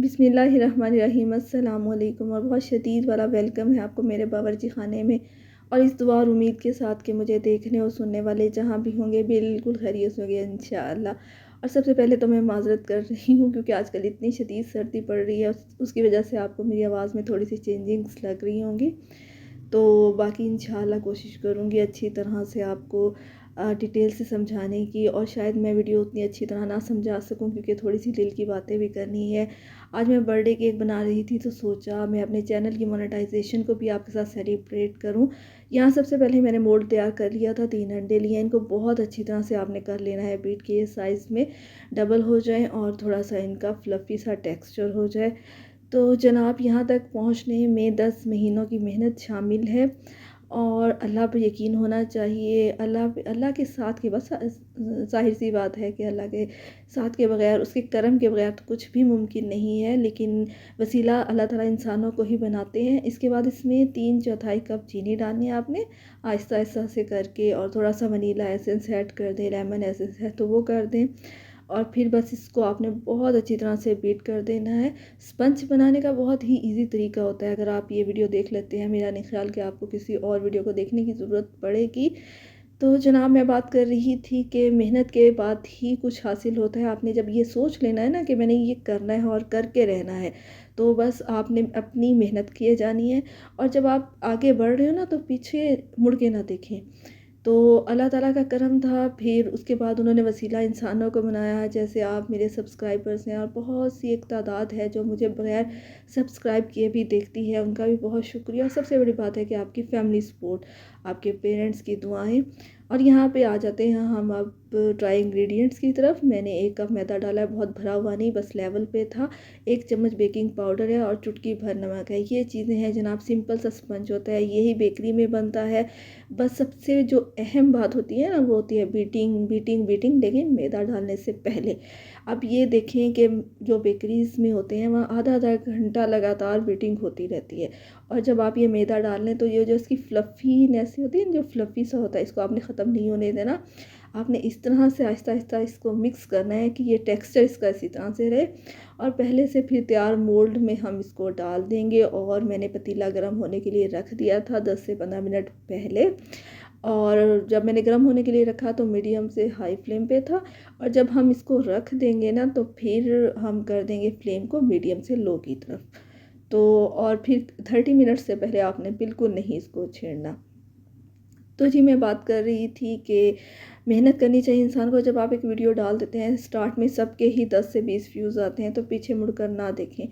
बिस्मिल्लाहिर्रहमानिर्रहीम अस्सलाम वालेकुम और बहुत शदीद वाला वेलकम है आपको मेरे बावर्ची खाने में। और इस दुआ और उम्मीद के साथ कि मुझे देखने और सुनने वाले जहाँ भी होंगे बिल्कुल खैरियत से होंगे इंशाअल्लाह। और सबसे पहले तो मैं माज़रत कर रही हूँ क्योंकि आजकल इतनी शदीद सर्दी पड़ रही है, उसकी वजह से आपको मेरी आवाज़ में थोड़ी सी चेंजिंग्स लग रही होंगी। तो बाकी इंशाल्लाह कोशिश करूँगी अच्छी तरह से आपको डिटेल से समझाने की। और शायद मैं वीडियो उतनी अच्छी तरह ना समझा सकूं क्योंकि थोड़ी सी दिल की बातें भी करनी है। आज मैं बर्थडे केक बना रही थी तो सोचा मैं अपने चैनल की मोनेटाइजेशन को भी आपके साथ सेलिब्रेट करूं। यहाँ सबसे पहले मैंने मोल्ड तैयार कर लिया था, 3 अंडे लिए, इनको बहुत अच्छी तरह से आपने कर लेना है बीट के ये साइज़ में डबल हो जाए और थोड़ा सा इनका फ्लफ़ी सा टेक्सचर हो जाए। तो जनाब यहाँ तक पहुँचने में 10 महीनों की मेहनत शामिल है और अल्लाह पे यकीन होना चाहिए। अल्लाह के साथ के बस ज़ाहिर सी बात है कि अल्लाह के साथ के बगैर, उसके करम के बगैर तो कुछ भी मुमकिन नहीं है। लेकिन वसीला अल्लाह ताला इंसानों को ही बनाते हैं। इसके बाद इसमें 3/4 कप चीनी डालनी है आपने आहिस्ता आहिस्ता से करके, और थोड़ा सा वनीला एसेंस ऐड कर दें, लेमन एसेंस है तो वो कर दें। और फिर बस इसको आपने बहुत अच्छी तरह से बीट कर देना है। स्पंज बनाने का बहुत ही इजी तरीका होता है। अगर आप ये वीडियो देख लेते हैं, मेरा नहीं ख्याल कि आपको किसी और वीडियो को देखने की ज़रूरत पड़ेगी। तो जनाब मैं बात कर रही थी कि मेहनत के बाद ही कुछ हासिल होता है। आपने जब ये सोच लेना है ना कि मैंने ये करना है और करके रहना है, तो बस आपने अपनी मेहनत किए जानी है। और जब आप आगे बढ़ रहे हो ना तो पीछे मुड़ के ना देखें। तो अल्लाह ताला का करम था। फिर उसके बाद उन्होंने वसीला इंसानों को बनाया, जैसे आप मेरे सब्सक्राइबर्स हैं और बहुत सी एक तादाद है जो मुझे बगैर सब्सक्राइब किए भी देखती है, उनका भी बहुत शुक्रिया। और सबसे बड़ी बात है कि आपकी फैमिली सपोर्ट, आपके पेरेंट्स की दुआएं। और यहाँ पे आ जाते हैं हम अब ड्राई इंग्रेडिएंट्स की तरफ। मैंने 1 कप मैदा डाला है, बहुत भरा हुआ नहीं, बस लेवल पे था। 1 चम्मच बेकिंग पाउडर है और चुटकी भर नमक है। ये चीज़ें हैं जनाब, सिंपल सा स्पंज होता है, यही बेकरी में बनता है। बस सबसे जो अहम बात होती है ना वो होती है बीटिंग बीटिंग बीटिंग, लेकिन मैदा डालने से पहले। अब ये देखें कि जो बेकरीज़ में होते हैं वहाँ आधा आधा घंटा लगातार बीटिंग होती रहती है। और जब आप ये मैदा डाल लें तो ये जो इसकी फ्लफ़ीनेस होती है, जो फ्लफ़ी सा होता है, इसको आपने ख़त्म नहीं होने देना। आपने इस तरह से आहिस्ता आहिस्ता इसको मिक्स करना है कि ये टेक्सचर इसका इसी तरह से रहे। और पहले से फिर तैयार मोल्ड में हम इसको डाल देंगे। और मैंने पतीला गर्म होने के लिए रख दिया था 10 से 15 मिनट पहले। और जब मैंने गर्म होने के लिए रखा तो मीडियम से हाई फ्लेम पे था। और जब हम इसको रख देंगे ना तो फिर हम कर देंगे फ्लेम को मीडियम से लो की तरफ। तो और फिर 30 मिनट से पहले आपने बिल्कुल नहीं इसको छेड़ना। तो जी मैं बात कर रही थी कि मेहनत करनी चाहिए इंसान को। जब आप एक वीडियो डाल देते हैं, स्टार्ट में सबके ही 10 से 20 व्यूज़ आते हैं, तो पीछे मुड़कर ना देखें।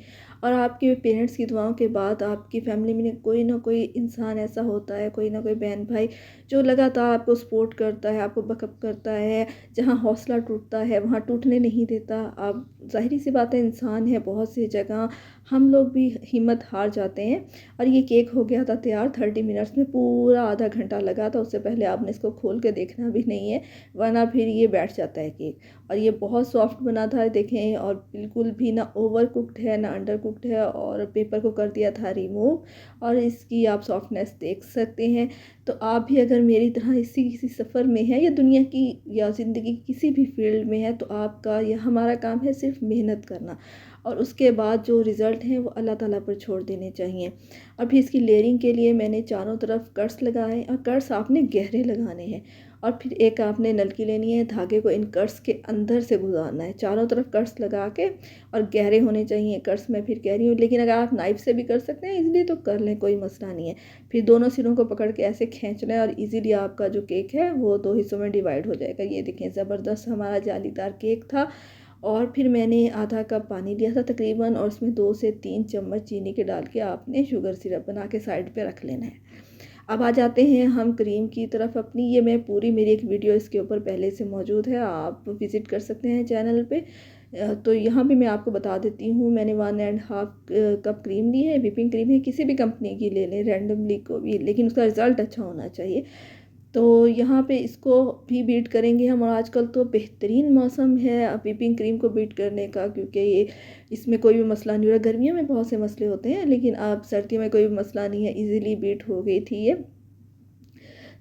और आपके पेरेंट्स की दुआओं के बाद आपकी फैमिली में कोई ना कोई इंसान ऐसा होता है, कोई ना कोई बहन भाई जो लगातार आपको सपोर्ट करता है, आपको बकअप करता है। जहाँ हौसला टूटता है वहाँ टूटने नहीं देता। आप ज़ाहिर सी बात है, इंसान है, बहुत सी जगह हम लोग भी हिम्मत हार जाते हैं। और ये केक हो गया था तैयार 30 मिनट्स में, पूरा आधा घंटा लगा था। उससे पहले आपने इसको खोल के देखना भी नहीं है, वरना फिर ये बैठ जाता है केक। और ये बहुत सॉफ्ट बना था देखें, और बिल्कुल भी ना ओवर कुक्ड है ना अंडर कुक्ड है। और पेपर को कर दिया था रिमूव, और इसकी आप सॉफ्टनेस देख सकते हैं। तो आप भी अगर मेरी तरह इसी किसी सफ़र में है, या दुनिया की या ज़िंदगी की किसी भी फील्ड में है, तो आपका या हमारा काम है सिर्फ मेहनत करना। और उसके बाद जो रिज़ल्ट हैं वो अल्लाह ताला पर छोड़ देने चाहिए। और फिर इसकी लेयरिंग के लिए मैंने चारों तरफ कट्स लगाए, और कट्स आपने गहरे लगाने हैं। और फिर एक आपने नलकी लेनी है, धागे को इन कट्स के अंदर से गुजारना है, चारों तरफ कट्स लगा के। और गहरे होने चाहिए कट्स, मैं फिर कह रही हूँ। लेकिन अगर आप नाइफ़ से भी कर सकते हैं इजीली तो कर लें, कोई मसला नहीं है। फिर दोनों सिरों को पकड़ के ऐसे खींचना है और इजीली आपका जो केक है वो 2 हिस्सों में डिवाइड हो जाएगा। ये देखें, ज़बरदस्त हमारा जालीदार केक था। और फिर मैंने आधा कप पानी लिया था तकरीबन, और उसमें 2 से 3 चम्मच चीनी के डाल के आपने शुगर सिरप बना के साइड पे रख लेना है। अब आ जाते हैं हम क्रीम की तरफ अपनी। ये मैं पूरी, मेरी एक वीडियो इसके ऊपर पहले से मौजूद है, आप विज़िट कर सकते हैं चैनल पे। तो यहाँ भी मैं आपको बता देती हूँ। मैंने 1.5 कप क्रीम ली है, व्हिपिंग क्रीम है, किसी भी कंपनी की ले लें, रैंडमली को भी, लेकिन उसका रिज़ल्ट अच्छा होना चाहिए। तो यहाँ पे इसको भी बीट करेंगे हम। और आजकल तो बेहतरीन मौसम है व्हिपिंग क्रीम को बीट करने का, क्योंकि ये इसमें कोई भी मसला नहीं हो रहा। गर्मियों में बहुत से मसले होते हैं, लेकिन अब सर्दियों में कोई भी मसला नहीं है, इजीली बीट हो गई थी ये।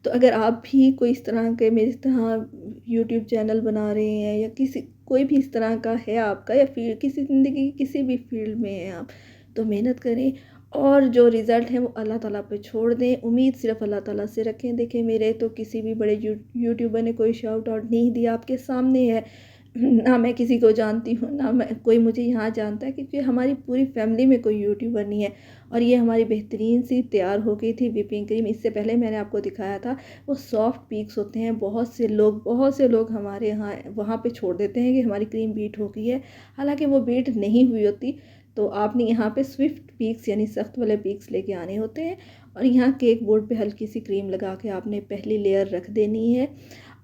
तो अगर आप भी कोई इस तरह के मेरी तरह यूट्यूब चैनल बना रहे हैं, या किसी कोई भी इस तरह का है आपका, या फिर किसी ज़िंदगी की किसी भी फील्ड में हैं आप, तो मेहनत करें और जो रिज़ल्ट है वो अल्लाह ताला पे छोड़ दें। उम्मीद सिर्फ़ अल्लाह ताला से रखें। देखिए, मेरे तो किसी भी बड़े यूट्यूबर ने कोई शाउट आउट नहीं दिया, आपके सामने है। ना मैं किसी को जानती हूँ, ना मैं कोई मुझे यहाँ जानता है, क्योंकि हमारी पूरी फैमिली में कोई यूट्यूबर नहीं है। और ये हमारी बेहतरीन सी तैयार हो गई थी व्हिपिंग क्रीम। इससे पहले मैंने आपको दिखाया था, वो सॉफ्ट पीक्स होते हैं। बहुत से लोग हमारे यहाँ वहाँ पे छोड़ देते हैं कि हमारी क्रीम बीट हो गई है, हालांकि वो बीट नहीं हुई होती। तो आपने यहाँ पे स्विफ्ट पीक्स यानी सख्त वाले पीक्स लेके आने होते हैं। और यहाँ केक बोर्ड पे हल्की सी क्रीम लगा के आपने पहली लेयर रख देनी है,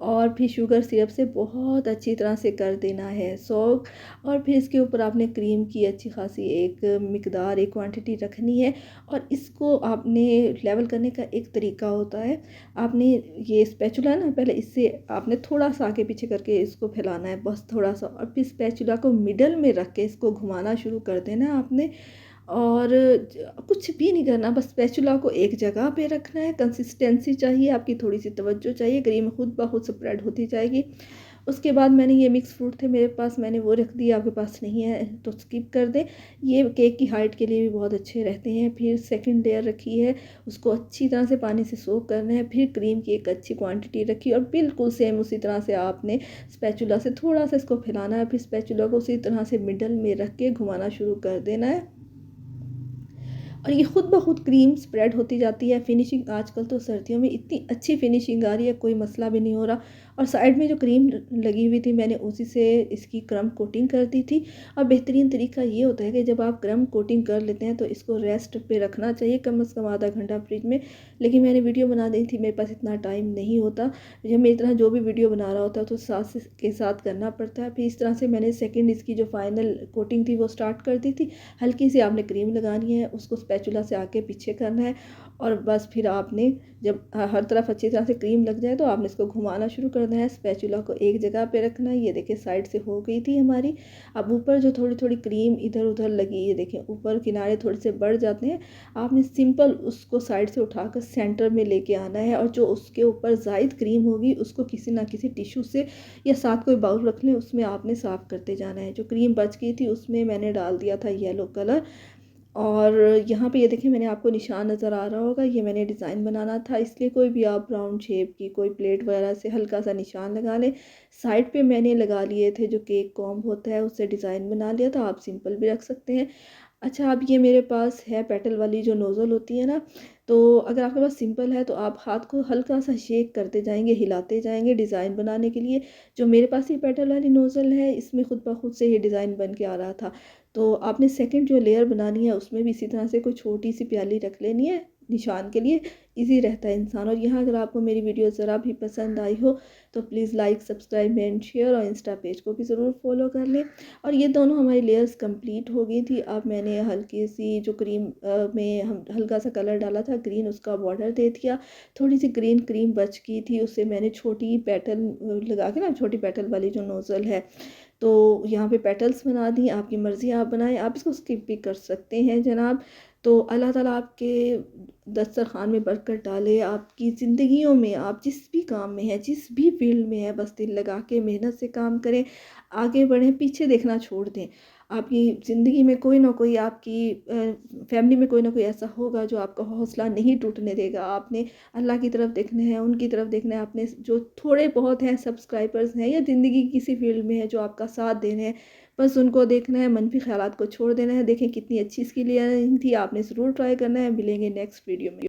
और फिर शुगर सिरप से बहुत अच्छी तरह से कर देना है सोक। और फिर इसके ऊपर आपने क्रीम की अच्छी खासी एक मिकदार, एक क्वांटिटी रखनी है। और इसको आपने लेवल करने का एक तरीका होता है। आपने ये स्पैचुला ना, पहले इससे आपने थोड़ा सा आगे पीछे करके इसको फैलाना है, बस थोड़ा सा, और फिर स्पैचुला को मिडल में रख के इसको घुमाना शुरू कर देना है आपने। और कुछ भी नहीं करना, बस स्पैचुला को एक जगह पे रखना है। कंसिस्टेंसी चाहिए आपकी, थोड़ी सी तवज्जो चाहिए, क्रीम खुद ब खुद स्प्रेड होती जाएगी। उसके बाद मैंने ये मिक्स फ्रूट थे मेरे पास, मैंने वो रख दिया। आपके पास नहीं है तो स्किप कर दें, ये केक की हाइट के लिए भी बहुत अच्छे रहते हैं। फिर सेकंड लेयर रखी है, उसको अच्छी तरह से पानी से सोक करना है। फिर क्रीम की एक अच्छी क्वांटिटी रखी, और बिल्कुल सेम उसी तरह से आपने स्पैचुला से थोड़ा सा इसको फैलाना है। फिर स्पैचुला को उसी तरह से मिडल में रख के घुमाना शुरू कर देना है, और ये खुद ब खुद क्रीम स्प्रेड होती जाती है। फिनिशिंग आजकल तो सर्दियों में इतनी अच्छी फिनिशिंग आ रही है, कोई मसला भी नहीं हो रहा। और साइड में जो क्रीम लगी हुई थी, मैंने उसी से इसकी क्रम कोटिंग कर दी थी। और बेहतरीन तरीका ये होता है कि जब आप क्रम कोटिंग कर लेते हैं तो इसको रेस्ट पे रखना चाहिए, कम से कम आधा घंटा फ्रिज में। लेकिन मैंने वीडियो बना दी थी, मेरे पास इतना टाइम नहीं होता। जब मेरी तरह जो भी वीडियो बना रहा होता है तो साथ के साथ करना पड़ता है। फिर इस तरह से मैंने सेकेंड इसकी जो फाइनल कोटिंग थी वो स्टार्ट कर दी थी। हल्की सी आपने क्रीम लगानी है, उसको स्पैचुला से आके पीछे करना है, और बस फिर आपने जब हर तरफ अच्छी तरह से क्रीम लग जाए तो आपने इसको घुमाना शुरू करना है। स्पैचुला को एक जगह पे रखना है। ये देखिए साइड से हो गई थी हमारी। अब ऊपर जो थोड़ी थोड़ी क्रीम इधर उधर लगी, ये देखें ऊपर किनारे थोड़े से बढ़ जाते हैं, आपने सिंपल उसको साइड से उठाकर सेंटर में लेके आना है। और जो उसके ऊपर ज़ायद क्रीम होगी उसको किसी ना किसी टिश्यू से, या साथ कोई बाउल रख लें, उसमें आपने साफ़ करते जाना है। जो क्रीम बच गई थी उसमें मैंने डाल दिया था येलो कलर। और यहाँ पे ये देखिए मैंने आपको निशान नज़र आ रहा होगा, ये मैंने डिज़ाइन बनाना था, इसलिए कोई भी आप राउंड शेप की कोई प्लेट वगैरह से हल्का सा निशान लगा लें। साइड पे मैंने लगा लिए थे जो केक कॉम्ब होता है, उससे डिज़ाइन बना लिया था। आप सिंपल भी रख सकते हैं। अच्छा, अब ये मेरे पास है पेटल वाली जो नोज़ल होती है ना, तो अगर आपके पास सिंपल है तो आप हाथ को हल्का सा शेक करते जाएंगे, हिलाते जाएंगे डिज़ाइन बनाने के लिए। जो मेरे पास ये पेटल वाली नोज़ल है, इसमें खुद ब खुद से ये डिज़ाइन बन के आ रहा था। तो आपने सेकंड जो लेयर बनानी है उसमें भी इसी तरह से कोई छोटी सी प्याली रख लेनी है निशान के लिए, इजी रहता है इंसान। और यहाँ अगर आपको मेरी वीडियो ज़रा भी पसंद आई हो तो please like, subscribe and share, और इंस्टा पेज को भी ज़रूर फॉलो कर लें। और ये दोनों हमारी लेयर्स कंप्लीट हो गई थी। अब मैंने हल्की सी जो क्रीम में हम हल्का सा कलर डाला था ग्रीन, उसका बॉर्डर दे दिया। थोड़ी सी ग्रीन क्रीम बच गई थी, उससे मैंने छोटी पेटल लगा के ना, छोटी पेटल वाली जो नोज़ल है, तो यहाँ पे पेटल्स बना दी। आपकी मर्ज़ी, आप बनाएं, आप इसको स्किप भी कर सकते हैं जनाब। तो अल्लाह ताला आपके दस्तरखान में बरकत डाले, आपकी ज़िंदगियों में, आप जिस भी काम में हैं, जिस भी फील्ड में हैं, बस दिल लगा के मेहनत से काम करें, आगे बढ़ें, पीछे देखना छोड़ दें। आपकी ज़िंदगी में कोई ना कोई, आपकी फैमिली में कोई ना कोई ऐसा होगा जो आपका हौसला नहीं टूटने देगा। आपने अल्लाह की तरफ देखना है, उनकी तरफ देखना है। आपने जो थोड़े बहुत हैं सब्सक्राइबर्स हैं या ज़िंदगी की किसी फील्ड में है जो आपका साथ दे रहे हैं, बस उनको देखना है, मनफी ख्यालात को छोड़ देना है। देखें कितनी अच्छी इसकी लेयरिंग थी, आपने ज़रूर ट्राई करना है। मिलेंगे नेक्स्ट वीडियो में।